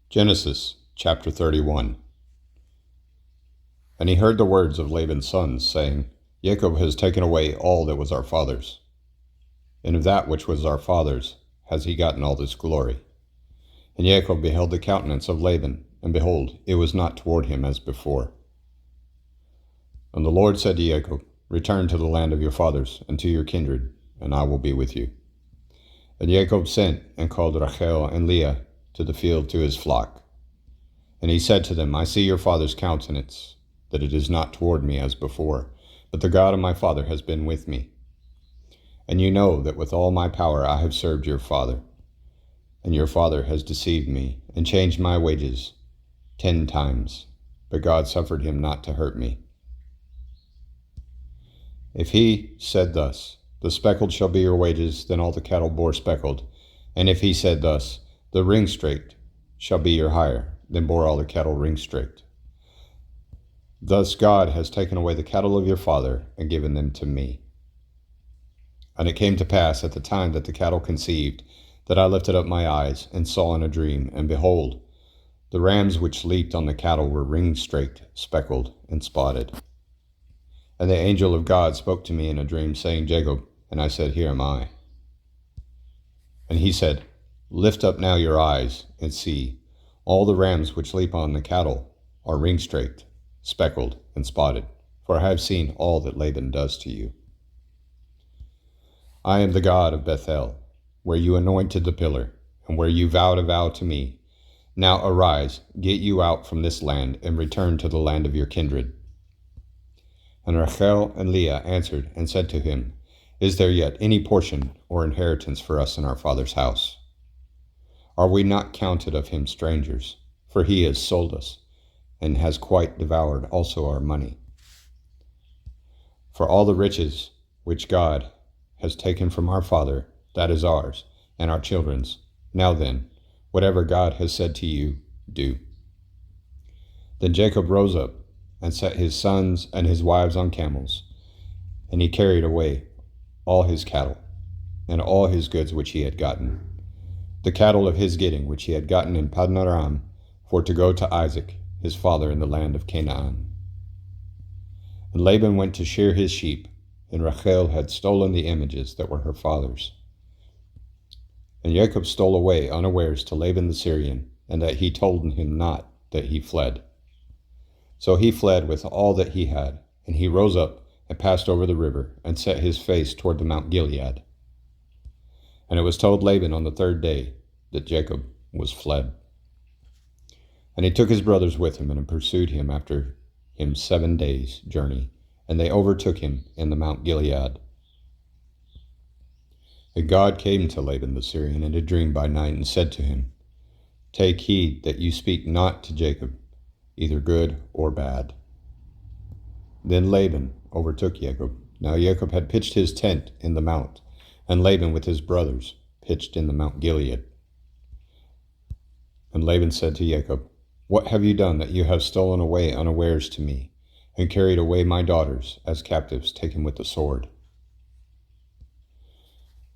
Genesis chapter 31. And he heard the words of Laban's sons, saying, Jacob has taken away all that was our father's, and of that which was our father's has he gotten all this glory. And Jacob beheld the countenance of Laban, and behold, it was not toward him as before. And the Lord said to Jacob, Return to the land of your fathers, and to your kindred, and I will be with you. And Jacob sent and called Rachel and Leah to the field to his flock. And he said to them, I see your father's countenance, that it is not toward me as before, but the God of my father has been with me. And you know that with all my power I have served your father. And your father has deceived me, and changed my wages 10 times, but God suffered him not to hurt me. If he said thus, The speckled shall be your wages, then all the cattle bore speckled. And if he said thus, The ring-straked shall be your hire, then bore all the cattle ring-straked. Thus God has taken away the cattle of your father, and given them to me. And it came to pass at the time that the cattle conceived, that I lifted up my eyes, and saw in a dream, and behold, the rams which leaped on the cattle were ring-straked, speckled, and spotted. And the angel of God spoke to me in a dream, saying, Jacob. And I said, Here am I. And he said, Lift up now your eyes, and see, all the rams which leap on the cattle are ring-straked, speckled, and spotted, for I have seen all that Laban does to you. I am the God of Bethel, where you anointed the pillar, and where you vowed a vow to me. Now arise, get you out from this land, and return to the land of your kindred. And Rachel and Leah answered and said to him, Is there yet any portion or inheritance for us in our father's house? Are we not counted of him strangers? For he has sold us, and has quite devoured also our money. For all the riches which God has taken from our father, that is ours, and our children's. Now then, whatever God has said to you, do. Then Jacob rose up, and set his sons and his wives on camels, and he carried away all his cattle, and all his goods which he had gotten, the cattle of his getting which he had gotten in Paddan Aram, for to go to Isaac his father in the land of Canaan. And Laban went to shear his sheep, and Rachel had stolen the images that were her father's. And Jacob stole away unawares to Laban the Syrian, and that he told him not that he fled. So he fled with all that he had, and he rose up and passed over the river, and set his face toward the Mount Gilead. And it was told Laban on the 3rd day that Jacob was fled. And he took his brothers with him, and pursued him after him 7 days' journey, and they overtook him in the Mount Gilead. And God came to Laban the Syrian in a dream by night, and said to him, Take heed that you speak not to Jacob, either good or bad. Then Laban overtook Jacob. Now Jacob had pitched his tent in the mount, and Laban with his brothers pitched in the Mount Gilead. And Laban said to Jacob, What have you done that you have stolen away unawares to me, and carried away my daughters as captives taken with the sword?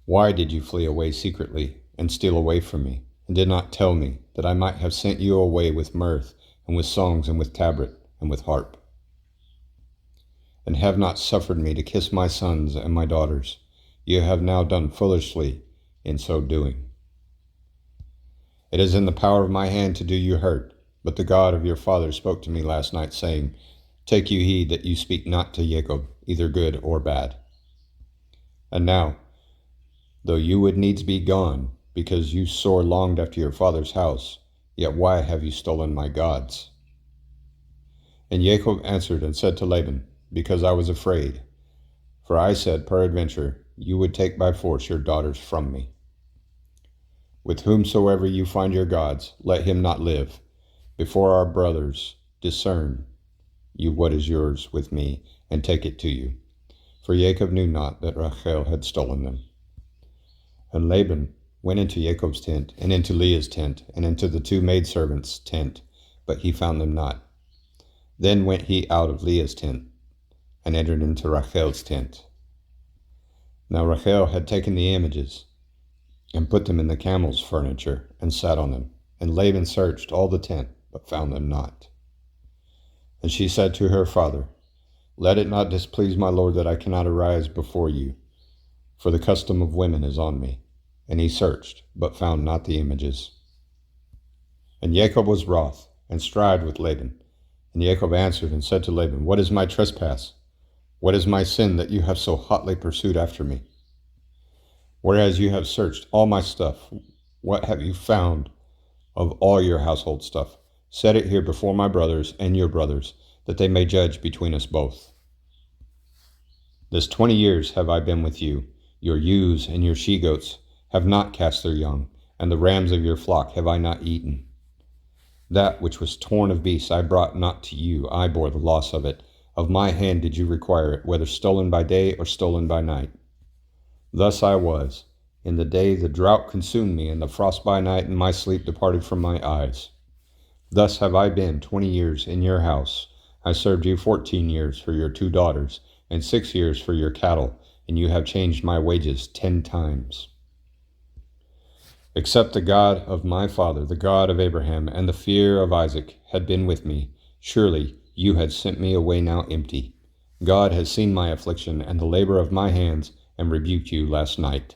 Why did you flee away secretly, and steal away from me, and did not tell me, that I might have sent you away with mirth, and with songs, and with tabret, and with harp? And have not suffered me to kiss my sons and my daughters. You have now done foolishly in so doing. It is in the power of my hand to do you hurt, but the God of your father spoke to me last night, saying, Take you heed that you speak not to Jacob, either good or bad. And now, though you would needs be gone, because you sore longed after your father's house, yet why have you stolen my gods? And Jacob answered and said to Laban, Because I was afraid. For I said, Peradventure, you would take by force your daughters from me. With whomsoever you find your gods, let him not live. Before our brothers discern you what is yours with me, and take it to you. For Jacob knew not that Rachel had stolen them. And Laban went into Jacob's tent, and into Leah's tent, and into the 2 maidservants' tent, but he found them not. Then went he out of Leah's tent, and entered into Rachel's tent. Now Rachel had taken the images, and put them in the camel's furniture, and sat on them, And Laban searched all the tent, but found them not. And she said to her father, Let it not displease my lord that I cannot arise before you, for the custom of women is on me. And he searched, but found not the images. And Jacob was wroth, and strived with Laban. And Jacob answered and said to Laban, What is my trespass? What is my sin that you have so hotly pursued after me? Whereas you have searched all my stuff, what have you found of all your household stuff? Set it here before my brothers and your brothers, that they may judge between us both. This 20 years have I been with you. Your ewes and your she-goats have not cast their young, and the rams of your flock have I not eaten. That which was torn of beasts I brought not to you, I bore the loss of it. Of my hand did you require it, whether stolen by day or stolen by night. Thus I was. In the day the drought consumed me, and the frost by night, and my sleep departed from my eyes. Thus have I been 20 years in your house. I served you 14 years for your 2 daughters, and 6 years for your cattle, and you have changed my wages 10 times. Except the God of my father, the God of Abraham, and the fear of Isaac had been with me, surely you had sent me away now empty. God has seen my affliction and the labor of my hands, and rebuked you last night.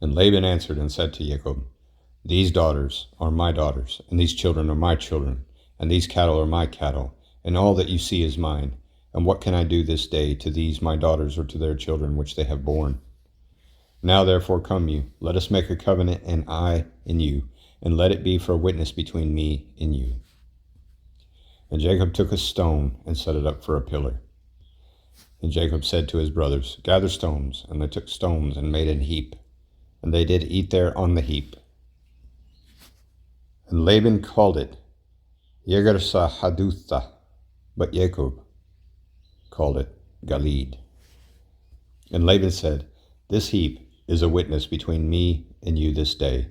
And Laban answered and said to Jacob, These daughters are my daughters, and these children are my children, and these cattle are my cattle, and all that you see is mine. And what can I do this day to these my daughters or to their children which they have borne? Now therefore come you, let us make a covenant, and I and you, and let it be for a witness between me and you. And Jacob took a stone and set it up for a pillar. And Jacob said to his brothers, Gather stones. And they took stones and made an heap, and they did eat there on the heap. And Laban called it Jegar-sahadutha, but Jacob called it Galeed. And Laban said, This heap is a witness between me and you this day.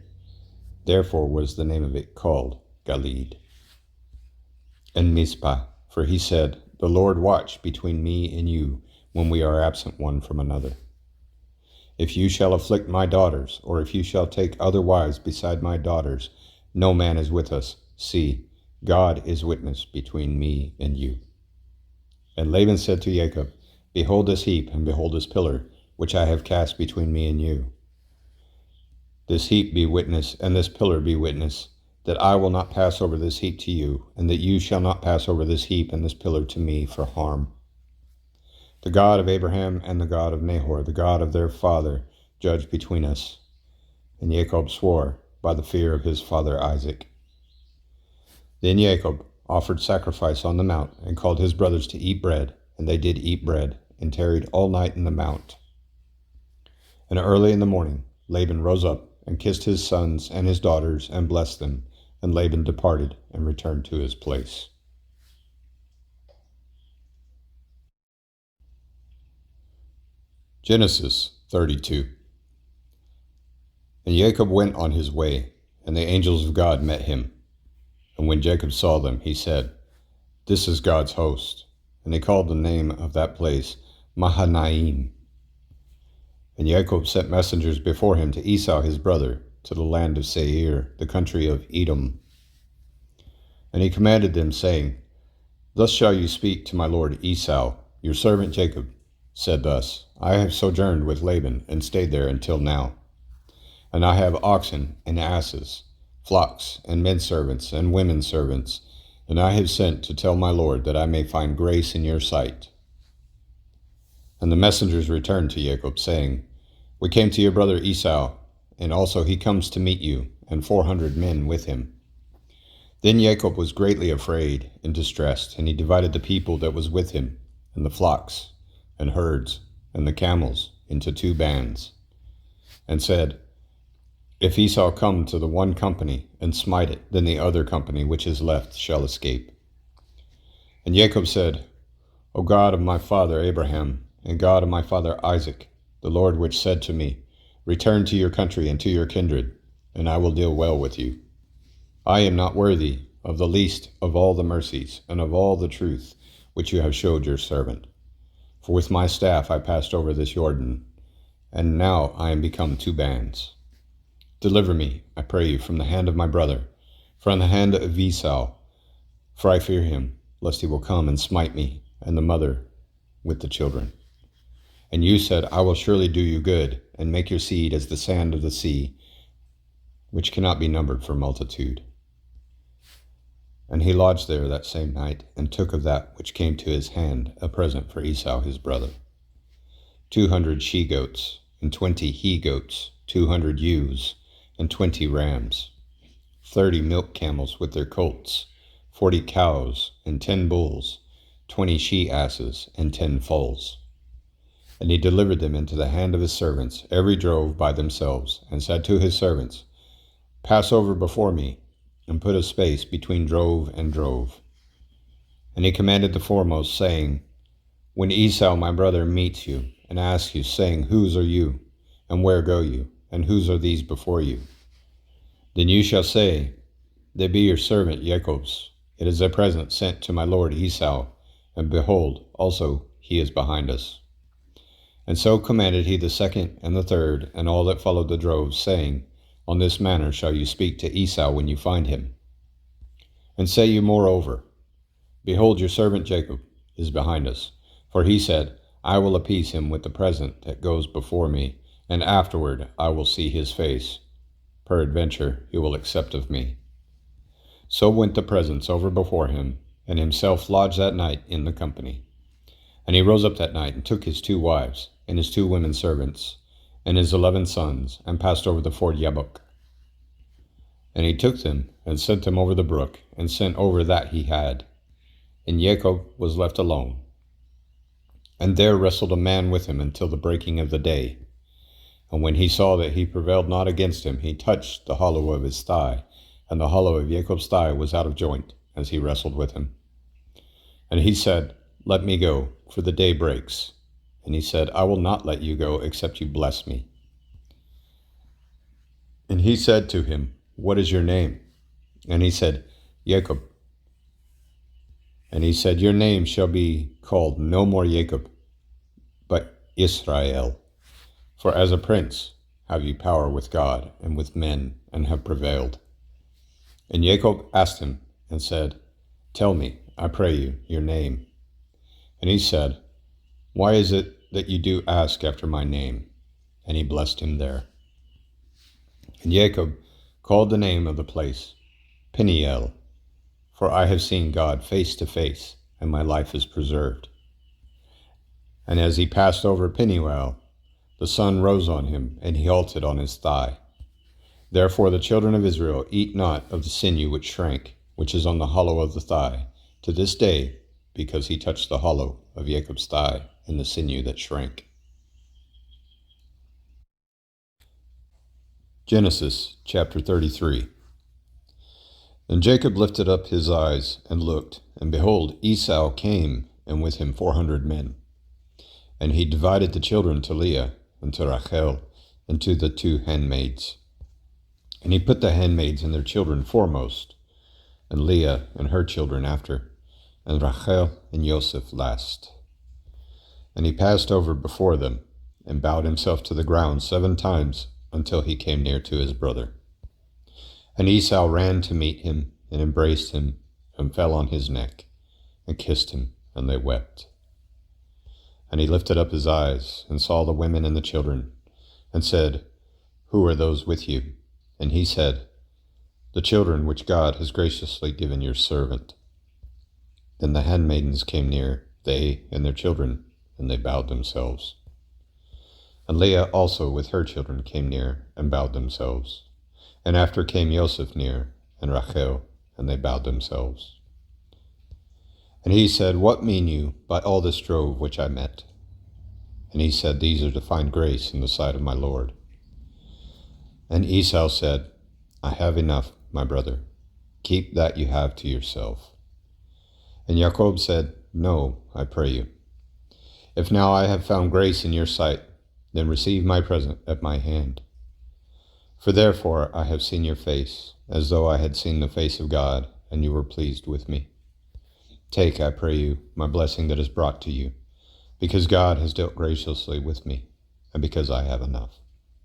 Therefore was the name of it called Galeed. And Mizpah, for he said, The Lord watch between me and you when we are absent one from another. If you shall afflict my daughters, or if you shall take other wives beside my daughters, no man is with us. See, God is witness between me and you. And Laban said to Jacob, Behold this heap, and behold this pillar, which I have cast between me and you. This heap be witness, and this pillar be witness, that I will not pass over this heap to you, and that you shall not pass over this heap and this pillar to me for harm. The God of Abraham and the God of Nahor, the God of their father, judge between us. And Jacob swore by the fear of his father Isaac. Then Jacob offered sacrifice on the mount, and called his brothers to eat bread, and they did eat bread, and tarried all night in the mount. And early in the morning Laban rose up, and kissed his sons and his daughters, and blessed them, and Laban departed, and returned to his place. Genesis 32. And Jacob went on his way, and the angels of God met him. And when Jacob saw them, he said, This is God's host. And he called the name of that place Mahanaim. And Jacob sent messengers before him to Esau his brother, to the land of Seir, the country of Edom. And he commanded them, saying, Thus shall you speak to my lord Esau. Your servant Jacob said thus, I have sojourned with Laban, and stayed there until now. And I have oxen and asses, flocks and men servants and women servants, and I have sent to tell my lord that I may find grace in your sight. And the messengers returned to Jacob, saying, We came to your brother Esau, and also he comes to meet you, and 400 men with him. Then Jacob was greatly afraid and distressed, and he divided the people that was with him, and the flocks, and herds, and the camels, into 2 bands, and said, If Esau come to the one company, and smite it, then the other company which is left shall escape. And Jacob said, O God of my father Abraham, and God of my father Isaac, the Lord which said to me, Return to your country and to your kindred, and I will deal well with you. I am not worthy of the least of all the mercies and of all the truth which you have showed your servant. For with my staff I passed over this Jordan, and now I am become 2 bands. Deliver me, I pray you, from the hand of my brother, from the hand of Esau, for I fear him, lest he will come and smite me, and the mother with the children. And you said, I will surely do you good, and make your seed as the sand of the sea, which cannot be numbered for multitude. And he lodged there that same night, and took of that which came to his hand a present for Esau his brother, 200 she-goats, and 20 he-goats, 200 ewes, and 20 rams, 30 milk camels with their colts, 40 cows, and 10 bulls, 20 she-asses, and 10 foals. And he delivered them into the hand of his servants, every drove by themselves, and said to his servants, Pass over before me, and put a space between drove and drove. And he commanded the foremost, saying, When Esau my brother meets you, and asks you, saying, Whose are you, and where go you, and whose are these before you? Then you shall say, They be your servant Jacob's. It is a present sent to my lord Esau, and behold, also he is behind us. And so commanded he the second and the third, and all that followed the droves, saying, On this manner shall you speak to Esau when you find him. And say you moreover, Behold, your servant Jacob is behind us. For he said, I will appease him with the present that goes before me, and afterward I will see his face. Peradventure he will accept of me. So went the presents over before him, and himself lodged that night in the company. And he rose up that night, and took his 2 wives, and his 2 women servants, and his 11 sons, and passed over the ford Jabbok. And he took them, and sent them over the brook, and sent over that he had. And Jacob was left alone. And there wrestled a man with him until the breaking of the day. And when he saw that he prevailed not against him, he touched the hollow of his thigh, and the hollow of Jacob's thigh was out of joint, as he wrestled with him. And he said, Let me go, for the day breaks. And he said, I will not let you go, except you bless me. And he said to him, What is your name? And he said, Jacob. And he said, Your name shall be called no more Jacob, but Israel. For as a prince have you power with God and with men, and have prevailed. And Jacob asked him, and said, Tell me, I pray you, your name. And he said, Why is it that you do ask after my name? And he blessed him there. And Jacob called the name of the place Peniel, for I have seen God face to face, and my life is preserved. And as he passed over Peniel, the sun rose on him, and he halted on his thigh. Therefore the children of Israel eat not of the sinew which shrank, which is on the hollow of the thigh, to this day, because he touched the hollow of Jacob's thigh and the sinew that shrank. Genesis chapter 33. And Jacob lifted up his eyes and looked, and behold, Esau came, and with him 400 men. And he divided the children to Leah, and to Rachel, and to the 2 handmaids. And he put the handmaids and their children foremost, and Leah and her children after, and Rachel and Joseph last. And he passed over before them, and bowed himself to the ground 7 times, until he came near to his brother. And Esau ran to meet him, and embraced him, and fell on his neck, and kissed him, and they wept. And he lifted up his eyes, and saw the women and the children, and said, Who are those with you? And he said, The children which God has graciously given your servant. Then the handmaidens came near, they and their children, and they bowed themselves. And Leah also with her children came near, and bowed themselves. And after came Joseph near, and Rachel, and they bowed themselves. And he said, What mean you by all this drove which I met? And he said, These are to find grace in the sight of my Lord. And Esau said, I have enough, my brother. Keep that you have to yourself. And Jacob said, No, I pray you. If now I have found grace in your sight, then receive my present at my hand. For therefore I have seen your face, as though I had seen the face of God, and you were pleased with me. Take, I pray you, my blessing that is brought to you, because God has dealt graciously with me, and because I have enough.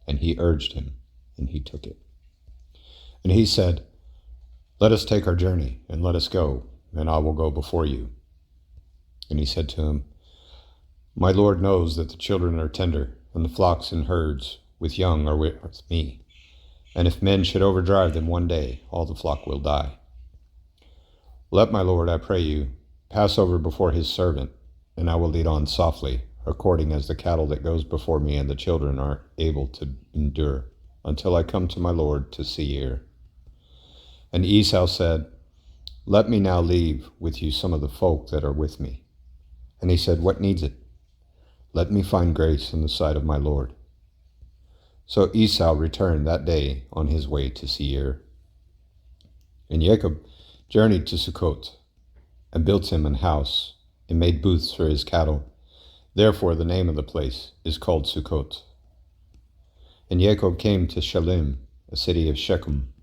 And he urged him, and he took it. And he said, "Let us take our journey, and let us go, and I will go before you." And he said to him, "My Lord knows that the children are tender, and the flocks and herds with young are with me. And if men should overdrive them one day, all the flock will die. Let my Lord, I pray you, pass over before his servant, and I will lead on softly, according as the cattle that goes before me and the children are able to endure, until I come to my Lord to Seir." And Esau said, "Let me now leave with you some of the folk that are with me." And he said, "What needs it? Let me find grace in the sight of my Lord." So Esau returned that day on his way to Seir. And Jacob journeyed to Sukkot, and built him an house, and made booths for his cattle. Therefore the name of the place is called Sukkot. And Jacob came to Shalem, a city of Shechem,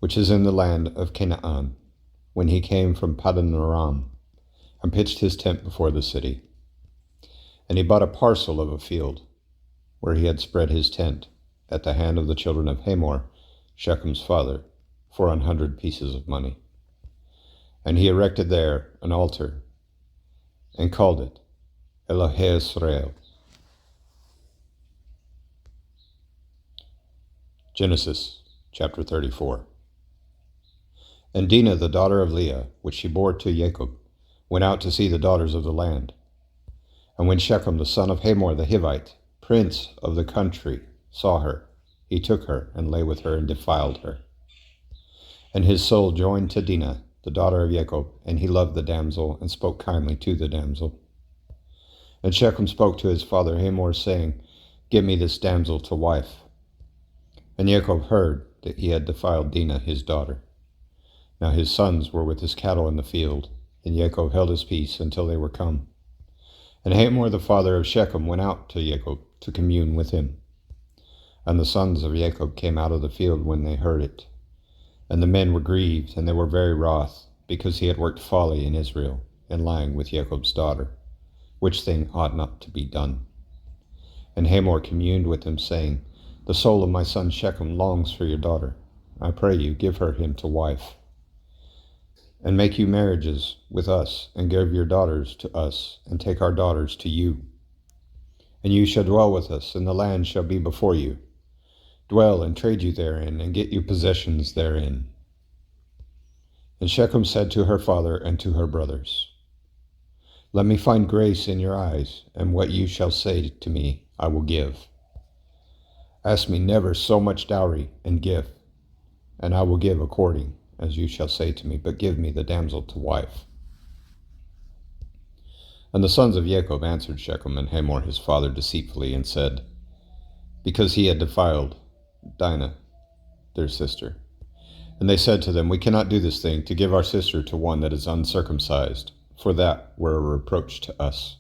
which is in the land of Canaan, when he came from Paddan Aram, and pitched his tent before the city. And he bought a parcel of a field, where he had spread his tent, at the hand of the children of Hamor, Shechem's father, for 100 pieces of money. And he erected there an altar, and called it Elohei Israel. Genesis chapter 34. And Dinah, the daughter of Leah, which she bore to Jacob, went out to see the daughters of the land. And when Shechem, the son of Hamor the Hivite, prince of the country, saw her, he took her, and lay with her, and defiled her. And his soul joined to Dinah, the daughter of Jacob, and he loved the damsel, and spoke kindly to the damsel. And Shechem spoke to his father Hamor, saying, "Give me this damsel to wife." And Jacob heard that he had defiled Dinah his daughter. Now his sons were with his cattle in the field, and Jacob held his peace until they were come. And Hamor the father of Shechem went out to Jacob to commune with him. And the sons of Jacob came out of the field when they heard it. And the men were grieved, and they were very wroth, because he had worked folly in Israel, in lying with Jacob's daughter, which thing ought not to be done. And Hamor communed with them, saying, "The soul of my son Shechem longs for your daughter. I pray you, give her him to wife. And make you marriages with us, and give your daughters to us, and take our daughters to you. And you shall dwell with us, and the land shall be before you. Dwell and trade you therein, and get you possessions therein." And Shechem said to her father and to her brothers, "Let me find grace in your eyes, and what you shall say to me I will give. Ask me never so much dowry and gift, and I will give according as you shall say to me, but give me the damsel to wife." And the sons of Jacob answered Shechem and Hamor his father deceitfully, and said, because he had defiled Dinah, their sister. And they said to them, "We cannot do this thing, to give our sister to one that is uncircumcised, for that were a reproach to us.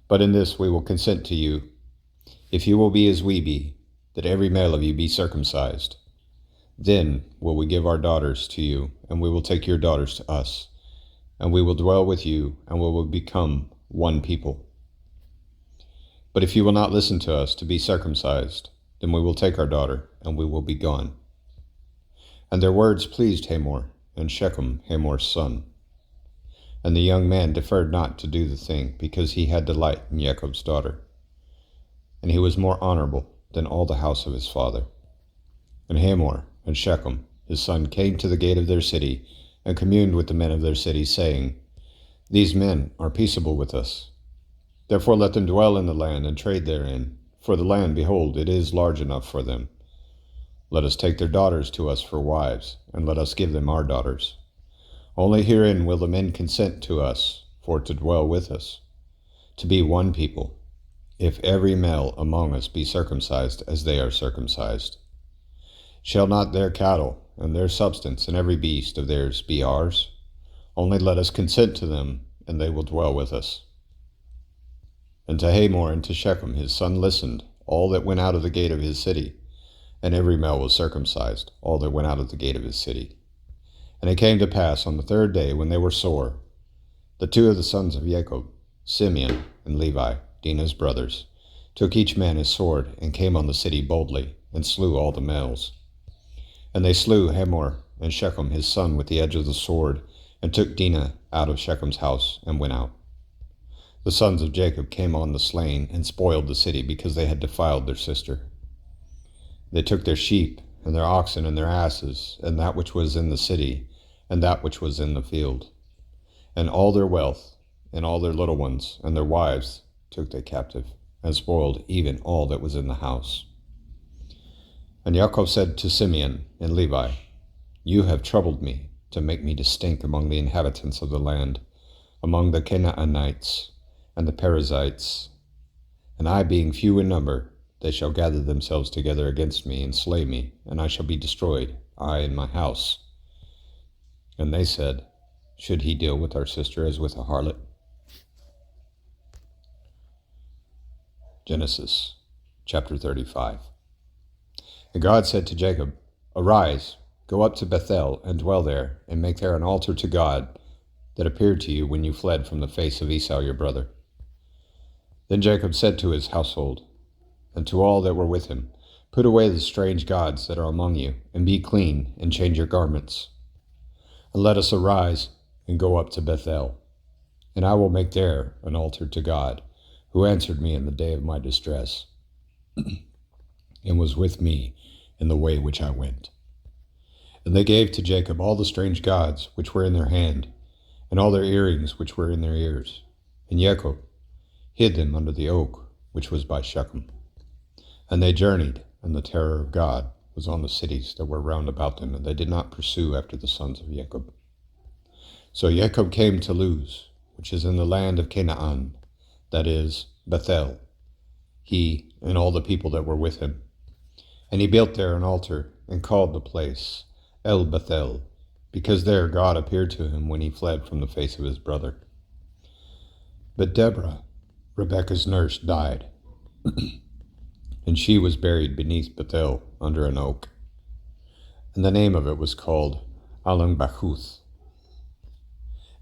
But in this we will consent to you, if you will be as we be, that every male of you be circumcised. Then will we give our daughters to you, and we will take your daughters to us, and we will dwell with you, and we will become one people. But if you will not listen to us to be circumcised, then we will take our daughter, and we will be gone." And their words pleased Hamor, and Shechem, Hamor's son. And the young man deferred not to do the thing, because he had delight in Jacob's daughter. And he was more honorable than all the house of his father. And Hamor and Shechem, his son, came to the gate of their city, and communed with the men of their city, saying, "These men are peaceable with us. Therefore let them dwell in the land, and trade therein. For the land, behold, it is large enough for them. Let us take their daughters to us for wives, and let us give them our daughters. Only herein will the men consent to us, for to dwell with us, to be one people, if every male among us be circumcised as they are circumcised. Shall not their cattle, and their substance, and every beast of theirs be ours? Only let us consent to them, and they will dwell with us." And to Hamor and to Shechem his son listened, all that went out of the gate of his city, and every male was circumcised, all that went out of the gate of his city. And it came to pass on the third day, when they were sore, the two of the sons of Jacob, Simeon and Levi, Dinah's brothers, took each man his sword, and came on the city boldly, and slew all the males. And they slew Hamor and Shechem his son with the edge of the sword, and took Dinah out of Shechem's house, and went out. The sons of Jacob came on the slain, and spoiled the city, because they had defiled their sister. They took their sheep, and their oxen, and their asses, and that which was in the city, and that which was in the field. And all their wealth, and all their little ones, and their wives took they captive, and spoiled even all that was in the house. And Yaakov said to Simeon and Levi, You have troubled me, to make me to stink among the inhabitants of the land, among the Canaanites and the Perizzites. And I, being few in number, they shall gather themselves together against me, and slay me, and I shall be destroyed, I and my house. And they said, Should he deal with our sister as with a harlot? Genesis chapter 35. And God said to Jacob, Arise, go up to Bethel, and dwell there, and make there an altar to God that appeared to you when you fled from the face of Esau your brother. Then Jacob said to his household, and to all that were with him, Put away the strange gods that are among you, and be clean, and change your garments. And let us arise, and go up to Bethel, and I will make there an altar to God, who answered me in the day of my distress, and was with me in the way which I went. And they gave to Jacob all the strange gods which were in their hand, and all their earrings which were in their ears. And Jacob hid them under the oak which was by Shechem. And they journeyed, and the terror of God was on the cities that were round about them, and they did not pursue after the sons of Jacob. So Jacob came to Luz, which is in the land of Canaan, that is, Bethel, he and all the people that were with him. And he built there an altar, and called the place El Bethel, because there God appeared to him when he fled from the face of his brother. But Deborah, Rebekah's nurse, died, and she was buried beneath Bethel under an oak. And the name of it was called Allon-Bachuth.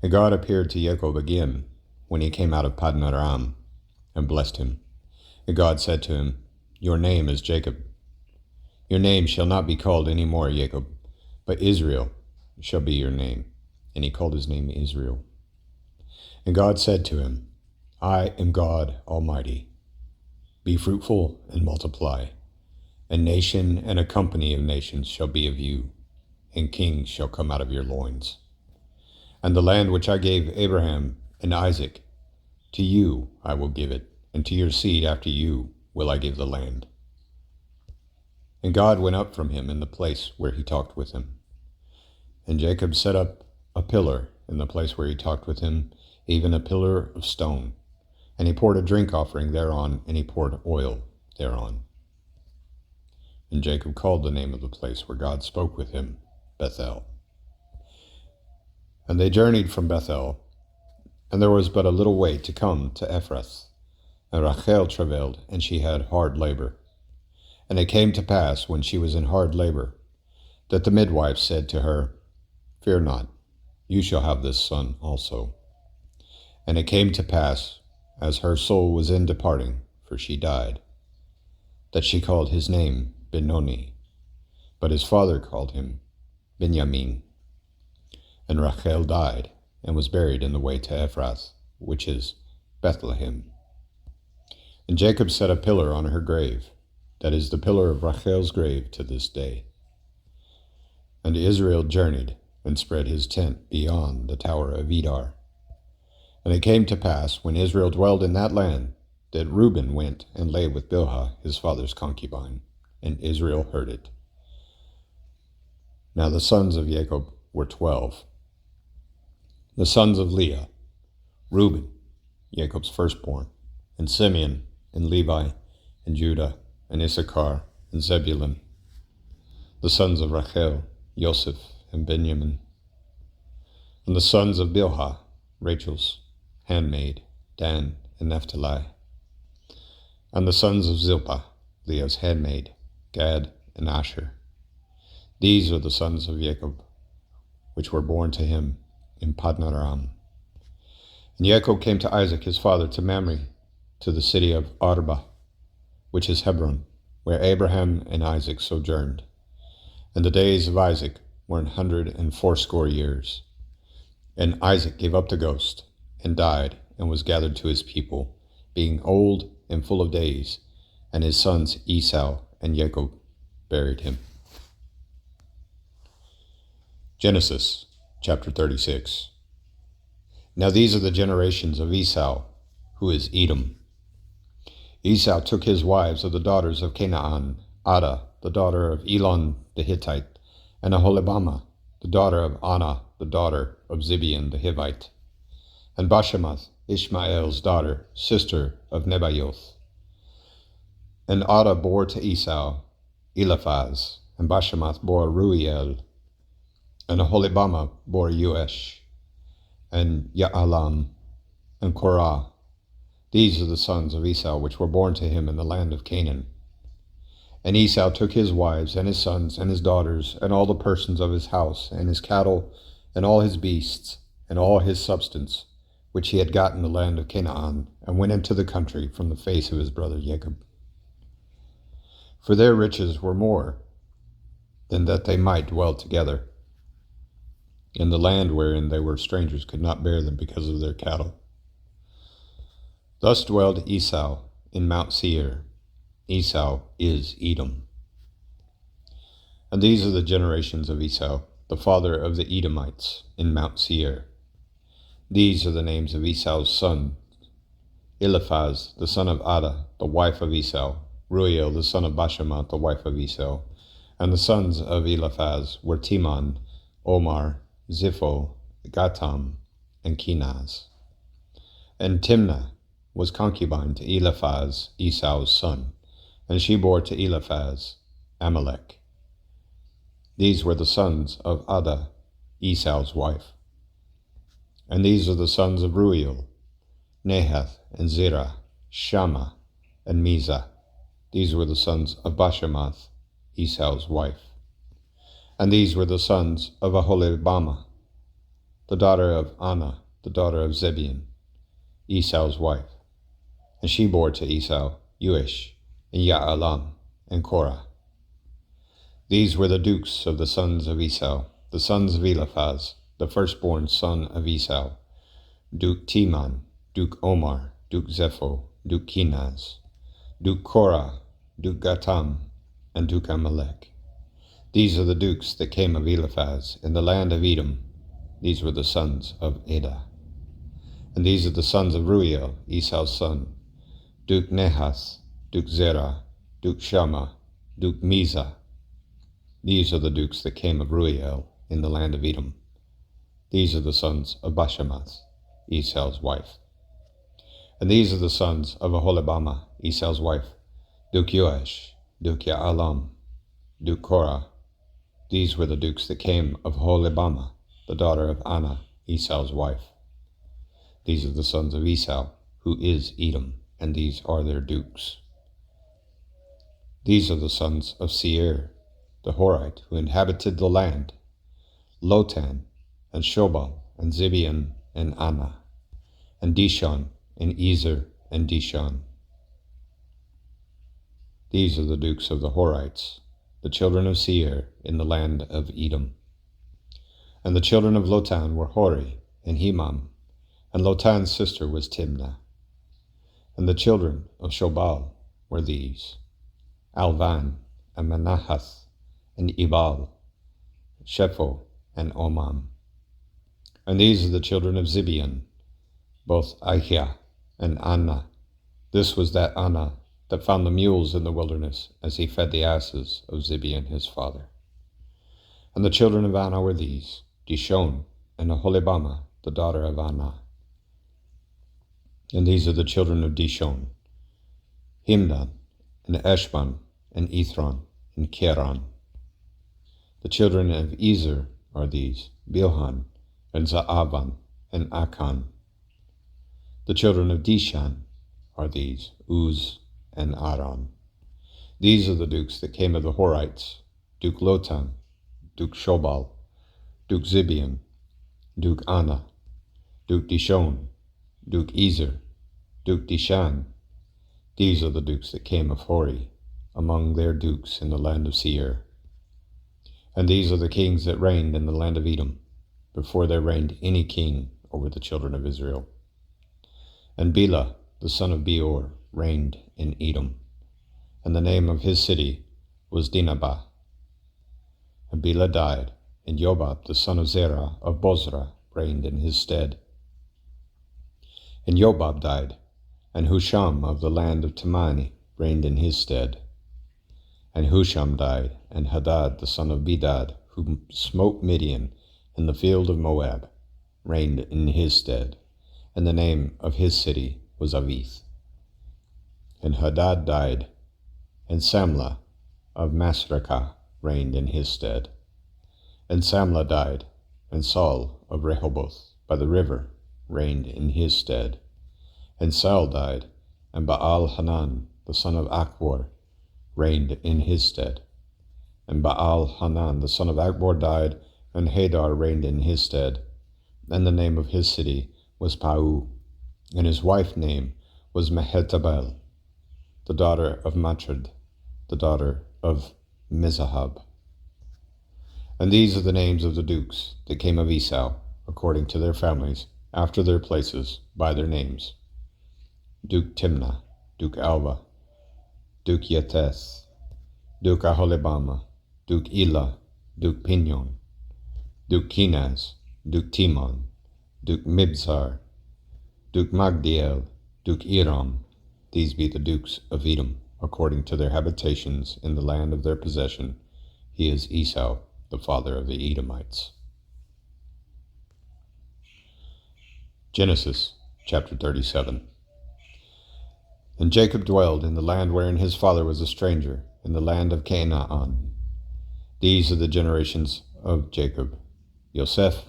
And God appeared to Jacob again when he came out of Paddan Aram, and blessed him. And God said to him, Your name is Jacob. Your name shall not be called any more Jacob, but Israel shall be your name. And he called his name Israel. And God said to him, I am God Almighty. Be fruitful and multiply. A nation and a company of nations shall be of you, and kings shall come out of your loins. And the land which I gave Abraham and Isaac, to you I will give it, and to your seed after you will I give the land. And God went up from him in the place where he talked with him. And Jacob set up a pillar in the place where he talked with him, even a pillar of stone. And he poured a drink offering thereon, and he poured oil thereon. And Jacob called the name of the place where God spoke with him, Bethel. And they journeyed from Bethel, and there was but a little way to come to Ephrath. And Rachel travailed, and she had hard labor. And it came to pass, when she was in hard labor, that the midwife said to her, Fear not, you shall have this son also. And it came to pass, as her soul was in departing, for she died, that she called his name Benoni, but his father called him Benjamin. And Rachel died, and was buried in the way to Ephrath, which is Bethlehem. And Jacob set a pillar on her grave, that is the pillar of Rachel's grave to this day. And Israel journeyed, and spread his tent beyond the tower of Edar. And it came to pass, when Israel dwelled in that land, that Reuben went and lay with Bilhah his father's concubine, and Israel heard it. Now the sons of Jacob were 12. The sons of Leah, Reuben, Jacob's firstborn, and Simeon, and Levi, and Judah, and Issachar, and Zebulun. The sons of Rachel, Joseph, and Benjamin. And the sons of Bilhah, Rachel's handmaid, Dan, and Naphtali. And the sons of Zilpah, Leah's handmaid, Gad, and Asher. These are the sons of Jacob, which were born to him in Paddan Aram. And Jacob came to Isaac his father to Mamre, to the city of Arba, which is Hebron, where Abraham and Isaac sojourned. And the days of Isaac were 180 years. And Isaac gave up the ghost, and died, and was gathered to his people, being old and full of days, and his sons Esau and Jacob buried him. Genesis chapter 36. Now these are the generations of Esau, who is Edom. Esau took his wives of the daughters of Canaan, Adah, the daughter of Elon the Hittite, and Aholibamah, the daughter of Anah, the daughter of Zibeon the Hivite, and Bashemath, Ishmael's daughter, sister of Nebaioth. And Adah bore to Esau Eliphaz, and Bashemath bore Ruiel, and Aholibamah bore Uesh, and Ya'alam, and Korah. These are the sons of Esau which were born to him in the land of Canaan. And Esau took his wives, and his sons, and his daughters, and all the persons of his house, and his cattle, and all his beasts, and all his substance, which he had got in the land of Canaan, and went into the country from the face of his brother Jacob. For their riches were more than that they might dwell together, and the land wherein they were strangers could not bear them because of their cattle. Thus dwelled Esau in Mount Seir. Esau is Edom. And these are the generations of Esau, the father of the Edomites, in Mount Seir. These are the names of Esau's sons: Eliphaz, the son of Adah, the wife of Esau; Ruiel, the son of Bashemath, the wife of Esau. And the sons of Eliphaz were Teman, Omar, Zipho, Gatam, and Kenaz. And Timnah was concubine to Eliphaz, Esau's son, and she bore to Eliphaz Amalek. These were the sons of Adah, Esau's wife. And these are the sons of Ruiel: Nahath, and Zerah, Shammah, and Mizah. These were the sons of Bashemath, Esau's wife. And these were the sons of Aholibamah, the daughter of Anah, the daughter of Zibeon, Esau's wife. And she bore to Esau Uesh, and Ya'alam, and Korah. These were the dukes of the sons of Esau, the sons of Eliphaz, the firstborn son of Esau: Duke Teman, Duke Omar, Duke Zepho, Duke Kenaz, Duke Korah, Duke Gatam, and Duke Amalek. These are the dukes that came of Eliphaz in the land of Edom. These were the sons of Adah. And these are the sons of Ruiel, Esau's son: Duke Nahath, Duke Zerah, Duke Shammah, Duke Mizah. These are the dukes that came of Ruiel in the land of Edom. These are the sons of Bashemath, Esau's wife. And these are the sons of Aholibamah, Esau's wife: Duke Uesh, Duke Ya'alam, Duke Korah. These were the dukes that came of Aholibamah, the daughter of Anah, Esau's wife. These are the sons of Esau, who is Edom, and these are their dukes. These are the sons of Seir, the Horite, who inhabited the land: Lotan, and Shobal, and Zibeon, and Anah, and Dishon, and Ezer, and Dishon. These are the dukes of the Horites, the children of Seir, in the land of Edom. And the children of Lotan were Hori, and Hemam, and Lotan's sister was Timnah. And the children of Shobal were these: Alvan, and Manahath, and Ebal, Shepho, and Omam. And these are the children of Zibeon, both Ahiah and Anah. This was that Anah that found the mules in the wilderness as he fed the asses of Zibeon his father. And the children of Anah were these: Dishon, and Aholibamah, the daughter of Anah. And these are the children of Dishon: Himdan, and Eshban, and Ithron, and Keran. The children of Ezer are these: Bilhan, and Zaavan, and Akan. The children of Dishan are these: Uz, and Aram. These are the dukes that came of the Horites: Duke Lotan, Duke Shobal, Duke Zibeon, Duke Anah, Duke Dishon, Duke Ezer, Duke Dishan. These are the dukes that came of Hori, among their dukes in the land of Seir. And these are the kings that reigned in the land of Edom, before there reigned any king over the children of Israel. And Bela, the son of Beor, reigned in Edom, and the name of his city was Dinhabah. And Bela died, and Jobab, the son of Zerah of Bozrah, reigned in his stead. And Jobab died, and Husham of the land of Temani reigned in his stead. And Husham died, and Hadad, the son of Bedad, who smote Midian in the field of Moab, reigned in his stead, and the name of his city was Avith. And Hadad died, and Samlah of Masrekah reigned in his stead. And Samlah died, and Saul of Rehoboth by the river reigned in his stead. And Saul died, and Baal-Hanan, the son of Achbor, reigned in his stead. And Baal-Hanan, the son of Achbor, died, and Hadar reigned in his stead. And the name of his city was Pau, and his wife's name was Mehetabel, the daughter of Matred, the daughter of Mizahab. And these are the names of the dukes that came of Esau, according to their families, after their places, by their names: Duke Timnah, Duke Alva, Duke Yeteth, Duke Aholibama, Duke Elah, Duke Pinion, Duke Kenaz, Duke Timon, Duke Mibzar, Duke Magdiel, Duke Iram. These be the dukes of Edom, according to their habitations in the land of their possession. He is Esau, the father of the Edomites. Genesis chapter 37. And Jacob dwelled in the land wherein his father was a stranger, in the land of Canaan. These are the generations of Jacob. Yosef,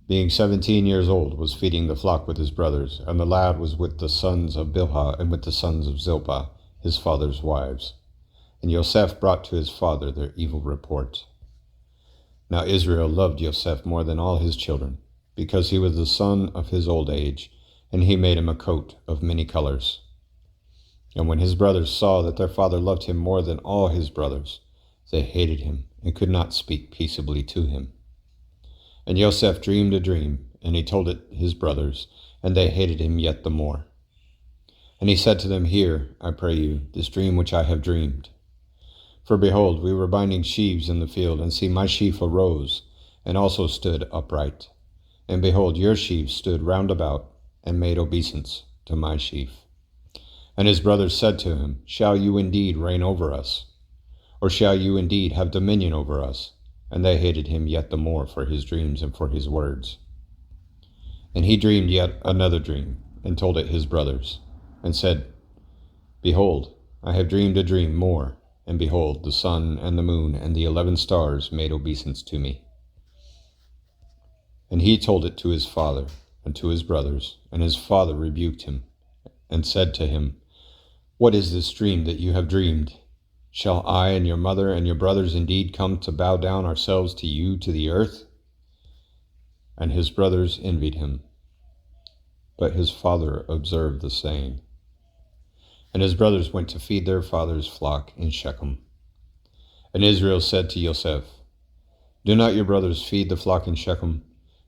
being 17 years old, was feeding the flock with his brothers, and the lad was with the sons of Bilhah and with the sons of Zilpah, his father's wives. And Yosef brought to his father their evil report. Now Israel loved Yosef more than all his children, because he was the son of his old age, and he made him a coat of many colors. And when his brothers saw that their father loved him more than all his brothers, they hated him and could not speak peaceably to him. And Yosef dreamed a dream, and he told it his brothers, and they hated him yet the more. And he said to them, Hear, I pray you, this dream which I have dreamed. For behold, we were binding sheaves in the field, and see, my sheaf arose, and also stood upright. And behold, your sheaves stood round about, and made obeisance to my sheaf. And his brothers said to him, Shall you indeed reign over us? Or shall you indeed have dominion over us? And they hated him yet the more for his dreams and for his words. And he dreamed yet another dream, and told it his brothers, and said, Behold, I have dreamed a dream more, and behold, the sun and the moon and the 11 stars made obeisance to me. And he told it to his father and to his brothers, and his father rebuked him, and said to him, What is this dream that you have dreamed? Shall I and your mother and your brothers indeed come to bow down ourselves to you to the earth? And his brothers envied him. But his father observed the saying. And his brothers went to feed their father's flock in Shechem. And Israel said to Yosef, Do not your brothers feed the flock in Shechem?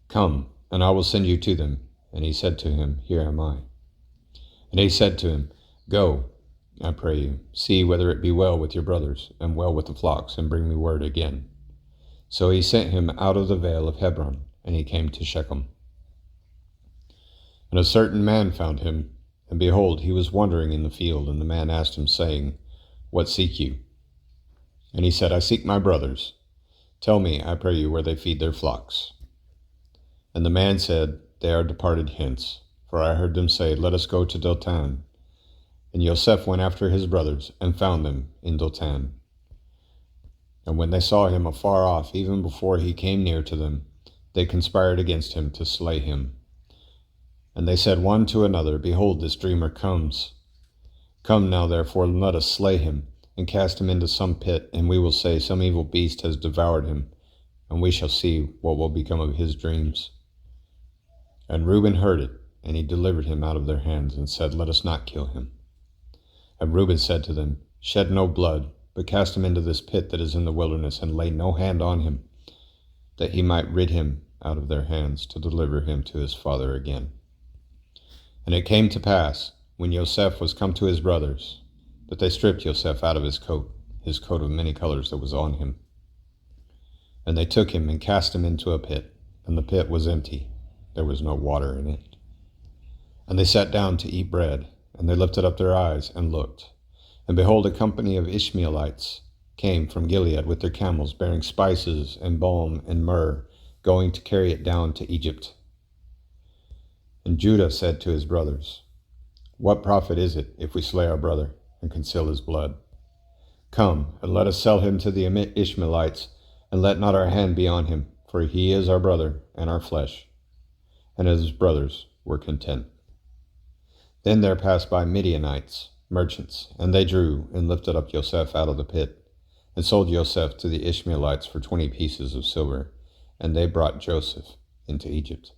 Come, and I will send you to them. And he said to him, Here am I. And he said to him, Go, I pray you, see whether it be well with your brothers, and well with the flocks, and bring me word again. So he sent him out of the vale of Hebron, and he came to Shechem. And a certain man found him, and behold, he was wandering in the field, and the man asked him, saying, What seek you? And he said, I seek my brothers. Tell me, I pray you, where they feed their flocks. And the man said, They are departed hence, for I heard them say, Let us go to Dothan. And Yosef went after his brothers, and found them in Dothan. And when they saw him afar off, even before he came near to them, they conspired against him to slay him. And they said one to another, Behold, this dreamer comes. Come now, therefore, and let us slay him, and cast him into some pit, and we will say, Some evil beast has devoured him, and we shall see what will become of his dreams. And Reuben heard it, and he delivered him out of their hands, and said, Let us not kill him. And Reuben said to them, shed no blood, but cast him into this pit that is in the wilderness, and lay no hand on him, that he might rid him out of their hands, to deliver him to his father again. And it came to pass, when Yosef was come to his brothers, that they stripped Yosef out of his coat of many colors that was on him. And they took him and cast him into a pit, and the pit was empty, there was no water in it. And they sat down to eat bread, and they lifted up their eyes and looked. And behold, a company of Ishmaelites came from Gilead with their camels, bearing spices and balm and myrrh, going to carry it down to Egypt. And Judah said to his brothers, What profit is it if we slay our brother and conceal his blood? Come, and let us sell him to the Ishmaelites, and let not our hand be on him, for he is our brother and our flesh. And his brothers were content. Then there passed by Midianites, merchants, and they drew and lifted up Yosef out of the pit, and sold Yosef to the Ishmaelites for 20 pieces of silver, and they brought Joseph into Egypt.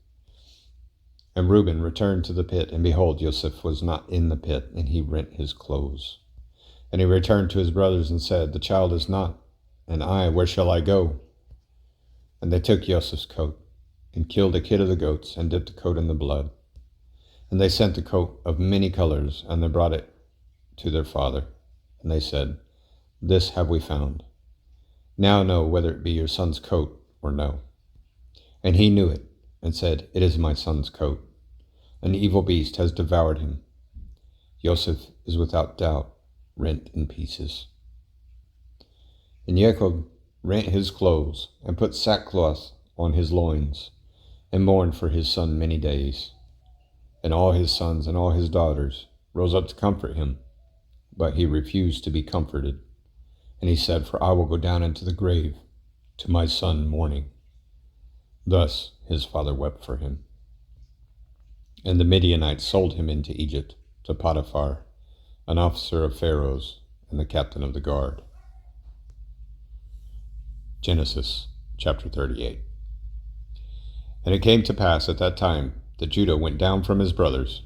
And Reuben returned to the pit, and behold, Joseph was not in the pit, and he rent his clothes. And he returned to his brothers and said, The child is not, and I, where shall I go? And they took Joseph's coat, and killed a kid of the goats, and dipped the coat in the blood. And they sent the coat of many colors, and they brought it to their father. And they said, This have we found. Now know whether it be your son's coat or no. And he knew it, and said, It is my son's coat. An evil beast has devoured him. Joseph is without doubt rent in pieces. And Jacob rent his clothes, and put sackcloth on his loins, and mourned for his son many days. And all his sons and all his daughters rose up to comfort him, but he refused to be comforted. And he said, For I will go down into the grave to my son mourning. Thus his father wept for him. And the Midianites sold him into Egypt to Potiphar, an officer of Pharaoh's and the captain of the guard. Genesis chapter 38. And it came to pass at that time that Judah went down from his brothers,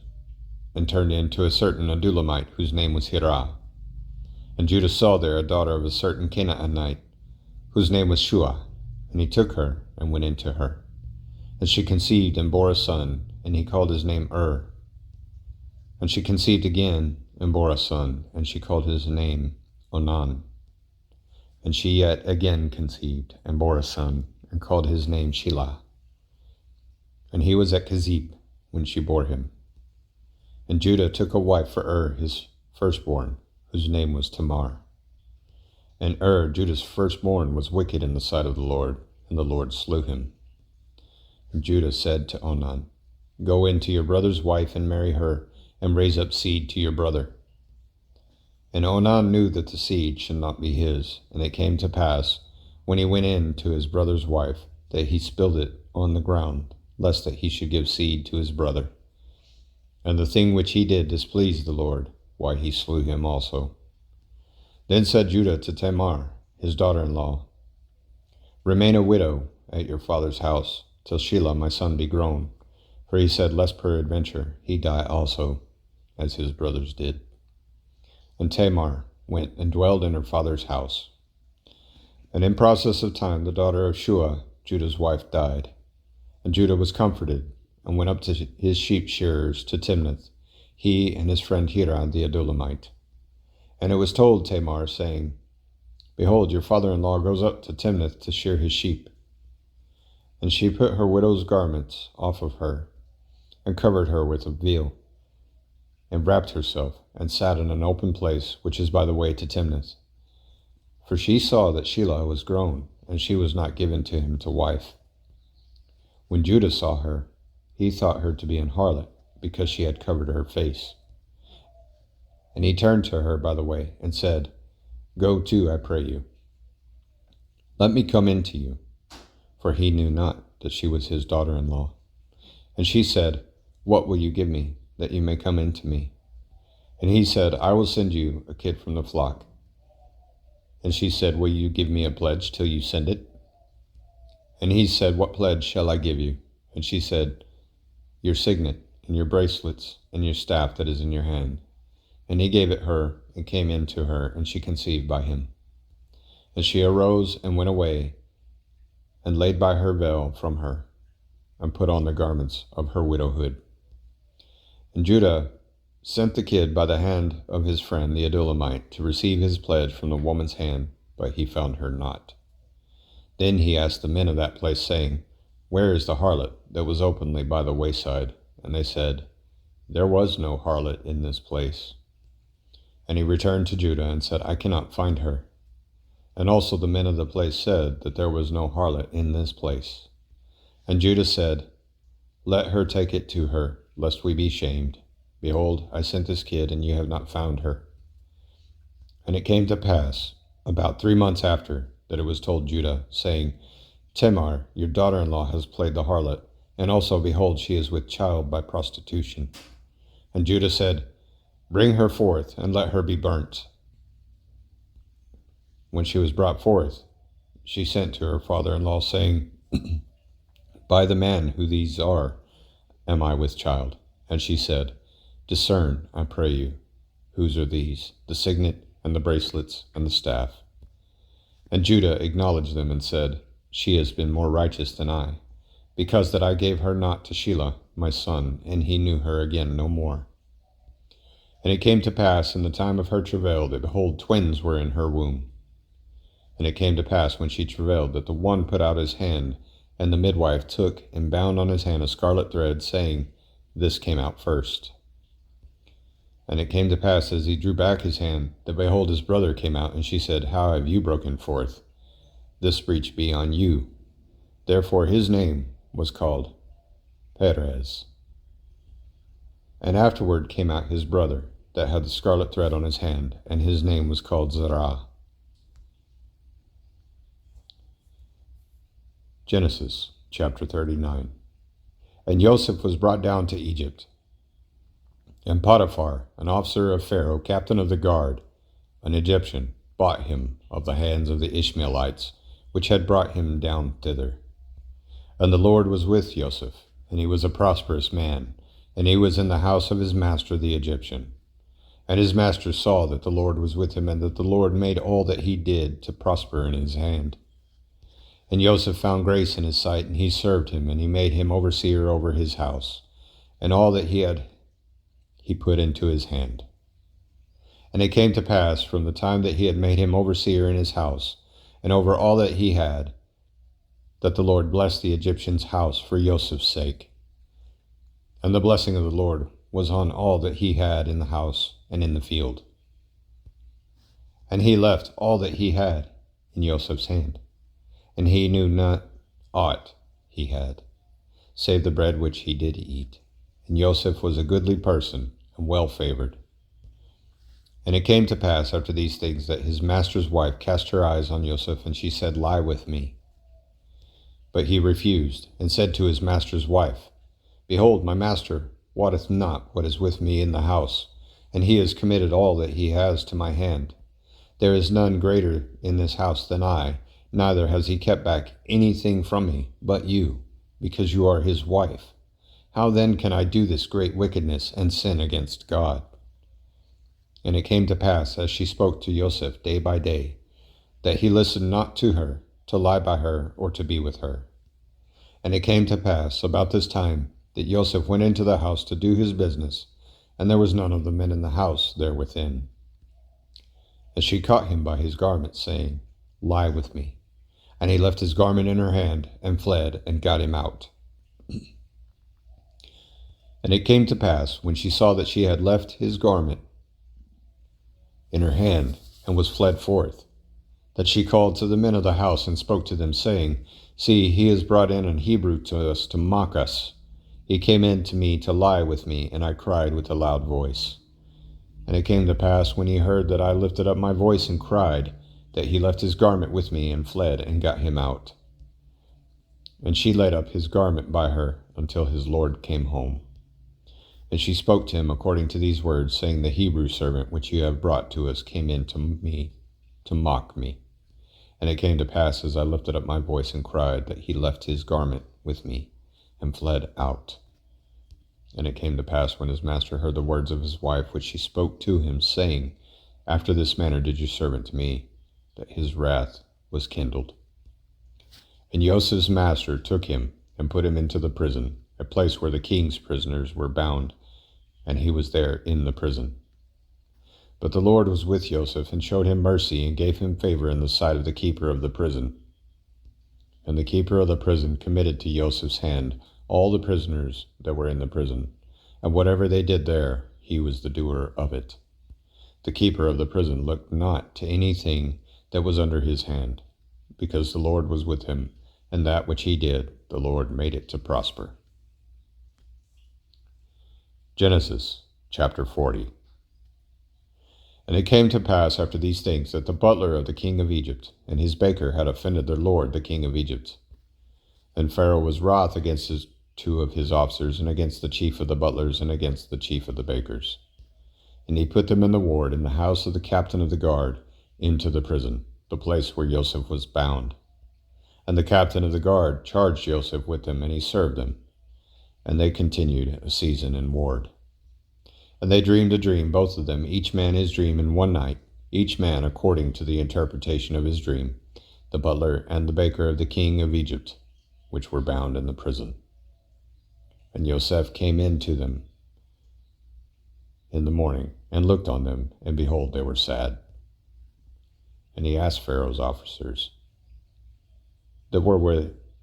and turned into a certain Adulamite, whose name was Hirah. And Judah saw there a daughter of a certain Canaanite, whose name was Shua, and he took her and went into her. And she conceived and bore a son, and he called his name And she conceived again and bore a son, and she called his name Onan. And she yet again conceived and bore a son, and called his name Shelah. And he was at Kezib when she bore him. And Judah took a wife for his firstborn, whose name was Tamar. And Judah's firstborn, was wicked in the sight of the Lord, and the Lord slew him. And Judah said to Onan, Go in to your brother's wife and marry her, and raise up seed to your brother. And Onan knew that the seed should not be his. And it came to pass, when he went in to his brother's wife, that he spilled it on the ground, lest that he should give seed to his brother. And the thing which he did displeased the Lord, why he slew him also. Then said Judah to Tamar, his daughter-in-law, Remain a widow at your father's house, till Shelah my son be grown. For he said, Lest peradventure he die also, as his brothers did. And Tamar went and dwelled in her father's house. And in process of time the daughter of Shua, Judah's wife, died. And Judah was comforted, and went up to his sheep shearers to Timnath, he and his friend Hirah the Adulamite. And it was told Tamar, saying, Behold, your father-in-law goes up to Timnath to shear his sheep. And she put her widow's garments off of her, and covered her with a veil, and wrapped herself, and sat in an open place which is by the way to Timnath. For she saw that Shelah was grown, and she was not given to him to wife. When Judah saw her, he thought her to be an harlot, because she had covered her face. And he turned to her by the way, and said, Go to, I pray you. Let me come in to you. For he knew not that she was his daughter-in-law. And she said, What will you give me, that you may come in to me? And he said, I will send you a kid from the flock. And she said, Will you give me a pledge till you send it? And he said, What pledge shall I give you? And she said, Your signet, and your bracelets, and your staff that is in your hand. And he gave it her, and came in to her, and she conceived by him. And she arose and went away, and laid by her veil from her, and put on the garments of her widowhood. And Judah sent the kid by the hand of his friend the Adullamite to receive his pledge from the woman's hand, but he found her not. Then he asked the men of that place, saying, Where is the harlot that was openly by the wayside? And they said, There was no harlot in this place. And he returned to Judah and said, I cannot find her. And also the men of the place said that there was no harlot in this place. And Judah said, Let her take it to her, lest we be shamed. Behold, I sent this kid, and you have not found her. And it came to pass, about 3 months after, that it was told Judah, saying, Tamar, your daughter-in-law, has played the harlot, and also, behold, she is with child by prostitution. And Judah said, Bring her forth, and let her be burnt. When she was brought forth, she sent to her father-in-law, saying, By the man who these are, am I with child? And she said, Discern, I pray you, whose are these, the signet, and the bracelets, and the staff. And Judah acknowledged them, and said, She has been more righteous than I, because that I gave her not to Shelah, my son, and he knew her again no more. And it came to pass in the time of her travail, that behold, twins were in her womb. And it came to pass when she travailed, that the one put out his hand, and the midwife took and bound on his hand a scarlet thread, saying, This came out first. And it came to pass, as he drew back his hand, that behold, his brother came out, and she said, How have you broken forth? This breach be on you. Therefore his name was called Perez. And afterward came out his brother, that had the scarlet thread on his hand, and his name was called Zerah. Genesis chapter 39. And Joseph was brought down to Egypt. And Potiphar, an officer of Pharaoh, captain of the guard, an Egyptian, bought him of the hands of the Ishmaelites, which had brought him down thither. And the Lord was with Joseph, and he was a prosperous man, and he was in the house of his master the Egyptian. And his master saw that the Lord was with him, and that the Lord made all that he did to prosper in his hand. And Joseph found grace in his sight, and he served him, and he made him overseer over his house, and all that he had he put into his hand. And it came to pass, from the time that he had made him overseer in his house, and over all that he had, that the Lord blessed the Egyptian's house for Joseph's sake. And the blessing of the Lord was on all that he had in the house and in the field. And he left all that he had in Joseph's hand, and he knew not aught he had, save the bread which he did eat. And Joseph was a goodly person, and well favored. And it came to pass after these things, that his master's wife cast her eyes on Joseph, and she said, Lie with me. But he refused, and said to his master's wife, Behold, my master wotteth not what is with me in the house, and he has committed all that he has to my hand. There is none greater in this house than I, neither has he kept back anything from me, but you, because you are his wife. How then can I do this great wickedness and sin against God? And it came to pass, as she spoke to Joseph day by day, that he listened not to her, to lie by her, or to be with her. And it came to pass, about this time, that Joseph went into the house to do his business, and there was none of the men in the house there within. And she caught him by his garment, saying, Lie with me. And he left his garment in her hand, and fled, and got him out. And it came to pass, when she saw that she had left his garment in her hand, and was fled forth, that she called to the men of the house, and spoke to them, saying, See, he has brought in an Hebrew to us to mock us. He came in to me to lie with me, and I cried with a loud voice. And it came to pass, when he heard that I lifted up my voice and cried, that he left his garment with me, and fled, and got him out. And she laid up his garment by her until his Lord came home. And she spoke to him according to these words, saying, The Hebrew servant which you have brought to us came in to me to mock me. And it came to pass, as I lifted up my voice and cried, that he left his garment with me, and fled out. And it came to pass, when his master heard the words of his wife, which she spoke to him, saying, After this manner did your servant to me, that his wrath was kindled. And Joseph's master took him and put him into the prison, a place where the king's prisoners were bound, and he was there in the prison. But the Lord was with Joseph, and showed him mercy, and gave him favor in the sight of the keeper of the prison. And the keeper of the prison committed to Joseph's hand all the prisoners that were in the prison, and whatever they did there, he was the doer of it. The keeper of the prison looked not to anything that was under his hand, because the Lord was with him, and that which he did, the Lord made it to prosper. Genesis chapter 40. And it came to pass after these things, that the butler of the king of Egypt and his baker had offended their lord the king of Egypt. And Pharaoh was wroth against two of his officers, and against the chief of the butlers, and against the chief of the bakers. And he put them in the ward, in the house of the captain of the guard, into the prison, the place where Joseph was bound. And the captain of the guard charged Joseph with them, and he served them. And they continued a season in ward. And they dreamed a dream, both of them, each man his dream in one night, each man according to the interpretation of his dream, the butler and the baker of the king of Egypt, which were bound in the prison. And Joseph came in to them in the morning, and looked on them, and behold, they were sad. And he asked Pharaoh's officers that were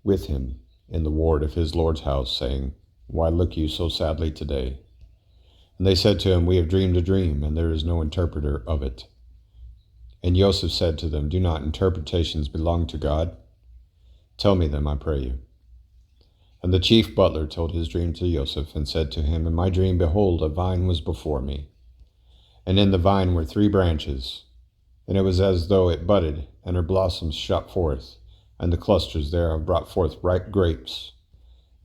with him in the ward of his lord's house, saying, Why look you so sadly today? And they said to him, We have dreamed a dream, and there is no interpreter of it. And Joseph said to them, Do not interpretations belong to God? Tell me them, I pray you. And the chief butler told his dream to Joseph, and said to him, In my dream, behold, a vine was before me. And in the vine were 3 branches, and it was as though it budded, and her blossoms shot forth, and the clusters thereof brought forth ripe grapes.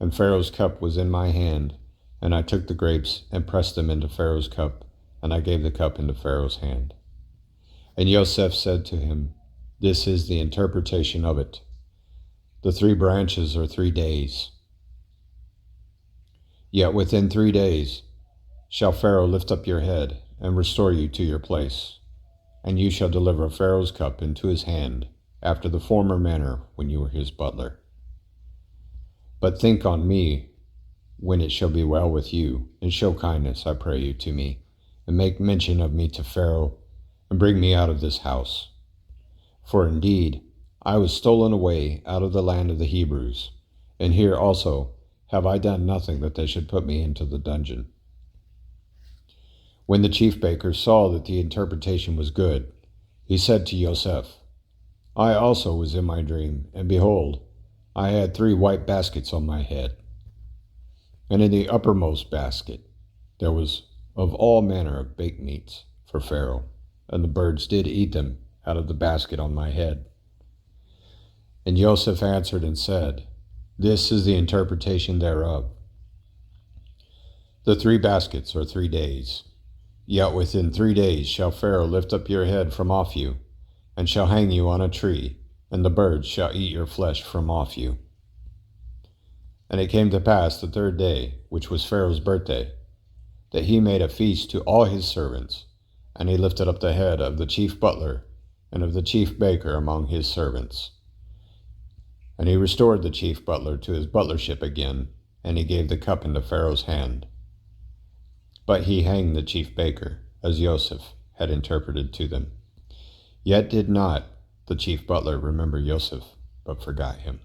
And Pharaoh's cup was in my hand, and I took the grapes, and pressed them into Pharaoh's cup, and I gave the cup into Pharaoh's hand. And Joseph said to him, This is the interpretation of it. The 3 branches are 3 days. Yet within 3 days shall Pharaoh lift up your head, and restore you to your place. And you shall deliver Pharaoh's cup into his hand, after the former manner when you were his butler. But think on me when it shall be well with you, and show kindness, I pray you, to me, and make mention of me to Pharaoh, and bring me out of this house. For indeed, I was stolen away out of the land of the Hebrews, and here also have I done nothing that they should put me into the dungeon. When the chief baker saw that the interpretation was good, he said to Joseph, I also was in my dream, and behold, I had 3 white baskets on my head. And in the uppermost basket there was of all manner of baked meats for Pharaoh, and the birds did eat them out of the basket on my head. And Joseph answered and said, This is the interpretation thereof. The 3 baskets are 3 days. Yet within 3 days shall Pharaoh lift up your head from off you, and shall hang you on a tree, and the birds shall eat your flesh from off you. And it came to pass the 3rd day, which was Pharaoh's birthday, that he made a feast to all his servants, and he lifted up the head of the chief butler and of the chief baker among his servants. And he restored the chief butler to his butlership again, and he gave the cup into Pharaoh's hand. But he hanged the chief baker, as Joseph had interpreted to them. Yet did not the chief butler remember Joseph, but forgot him.